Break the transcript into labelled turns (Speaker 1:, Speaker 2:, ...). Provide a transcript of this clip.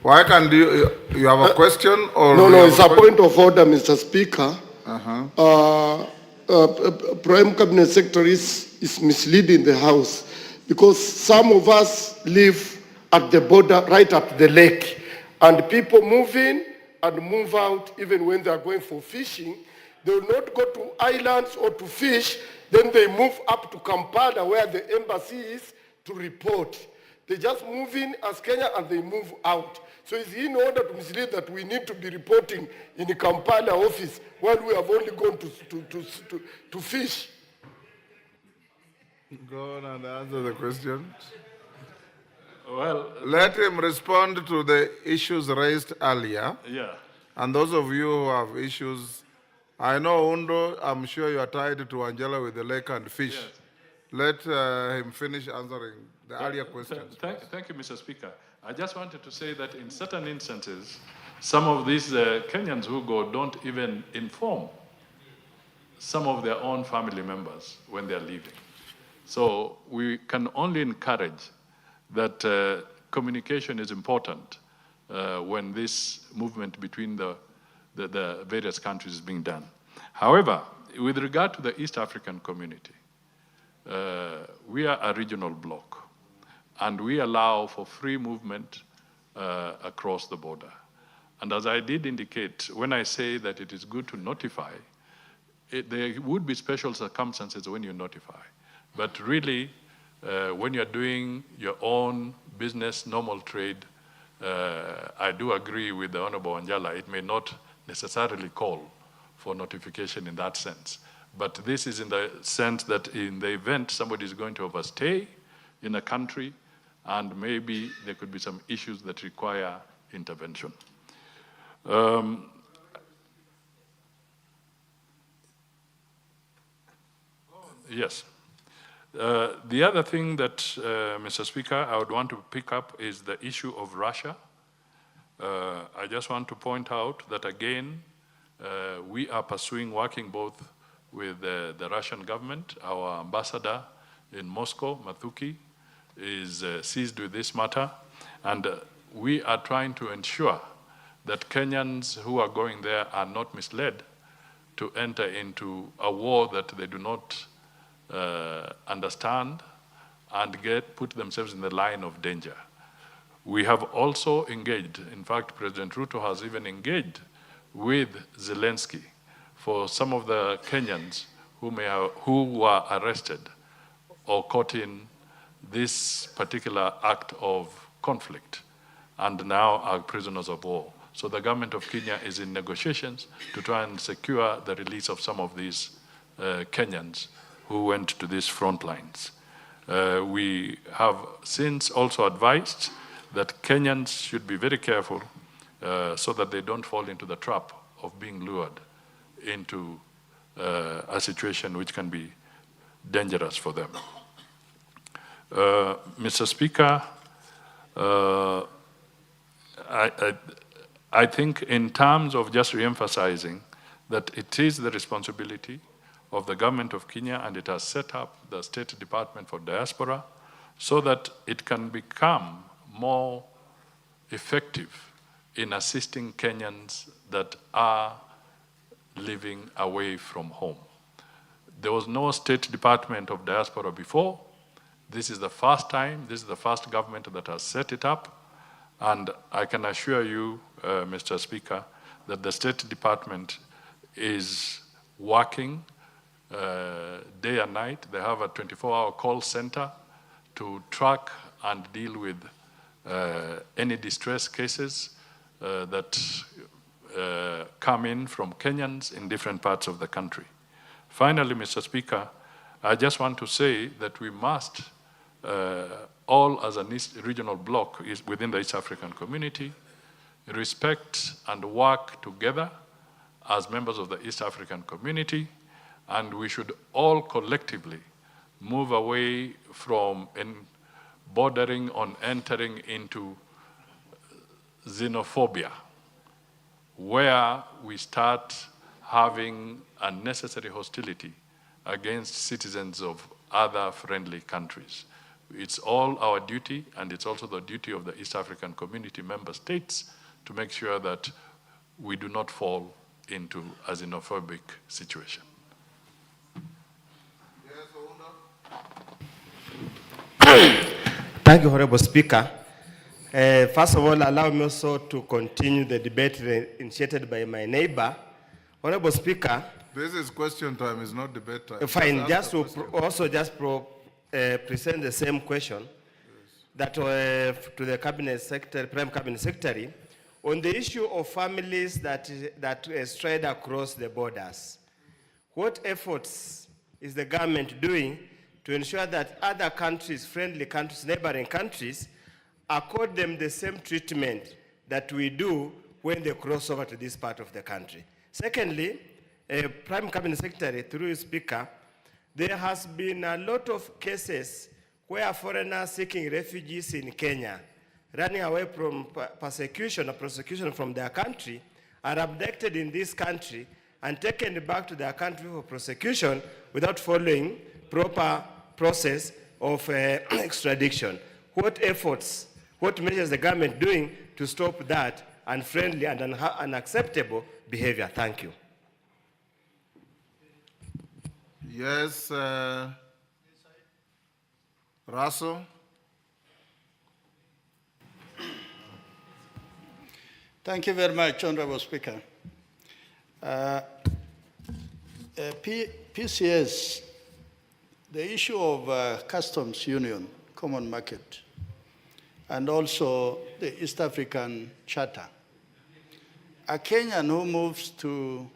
Speaker 1: Why can't you have a question or?
Speaker 2: No, it's a point of order, Mr. Speaker. Prime Cabinet Secretary is misleading the House because some of us live at the border, right at the lake, and people move in and move out even when they are going for fishing. They will not go to islands or to fish, then they move up to Kampala where the embassy is to report. They just move in as Kenya and they move out. So it's in order to mislead that we need to be reporting in the Kampala office while we have only gone to fish.
Speaker 1: Go on and answer the question.
Speaker 3: Well,
Speaker 1: let him respond to the issues raised earlier.
Speaker 3: Yeah.
Speaker 1: And those of you who have issues, I know Undo, I'm sure you are tied to Wanjala with the lake and fish.
Speaker 3: Yes.
Speaker 1: Let him finish answering the earlier questions.
Speaker 3: Thank you, Mr. Speaker. I just wanted to say that in certain instances, some of these Kenyans who go don't even inform some of their own family members when they're leaving. So we can only encourage that communication is important when this movement between the various countries is being done. However, with regard to the East African community, we are a regional bloc, and we allow for free movement across the border. And as I did indicate, when I say that it is good to notify, there would be special circumstances when you notify. But really, when you're doing your own business, normal trade, I do agree with the Honorable Wanjala, it may not necessarily call for notification in that sense. But this is in the sense that in the event somebody is going to overstay in a country, and maybe there could be some issues that require intervention. Yes. The other thing that, Mr. Speaker, I would want to pick up is the issue of Russia. I just want to point out that, again, we are pursuing, working both with the Russian government. Our ambassador in Moscow, Mathuki, is seized with this matter. And we are trying to ensure that Kenyans who are going there are not misled to enter into a war that they do not understand and put themselves in the line of danger. We have also engaged, in fact, President Ruto has even engaged with Zelensky for some of the Kenyans who were arrested or caught in this particular act of conflict and now are prisoners of war. So the government of Kenya is in negotiations to try and secure the release of some of these Kenyans who went to these front lines. We have since also advised that Kenyans should be very careful so that they don't fall into the trap of being lured into a situation which can be dangerous for them. Mr. Speaker, I think in terms of just re-emphasizing that it is the responsibility of the government of Kenya, and it has set up the State Department for Diaspora so that it can become more effective in assisting Kenyans that are living away from home. There was no State Department of Diaspora before. This is the first time, this is the first government that has set it up, and I can assure you, Mr. Speaker, that the State Department is working day and night. They have a 24-hour call center to track and deal with any distress cases that come in from Kenyans in different parts of the country. Finally, Mr. Speaker, I just want to say that we must, all as a regional bloc within the East African community, respect and work together as members of the East African community, and we should all collectively move away from bordering on entering into xenophobia, where we start having unnecessary hostility against citizens of other friendly countries. It's all our duty, and it's also the duty of the East African Community member states to make sure that we do not fall into a xenophobic situation.
Speaker 4: Thank you, Honorable Speaker. First of all, allow me also to continue the debate initiated by my neighbor. Honorable Speaker.
Speaker 1: This is question time, it's not debate time.
Speaker 4: Fine, just to present the same question, yes, that to the Cabinet Secretary, Prime Cabinet Secretary, on the issue of families that strayed across the borders. What efforts is the government doing to ensure that other countries, friendly countries, neighboring countries, accord them the same treatment that we do when they cross over to this part of the country? Secondly, Prime Cabinet Secretary, through you, Speaker, there has been a lot of cases where foreigners seeking refugees in Kenya, running away from persecution or prosecution from their country, are abducted in this country and taken back to their country for prosecution without following proper process of extradition. What efforts, what measures is the government doing to stop that unfriendly and unacceptable behavior? Thank you.
Speaker 1: Yes, Russell.
Speaker 5: Thank you very much, Honorable Speaker. PCS, the issue of customs union, common market, and also the East African Charter. A Kenyan who moves to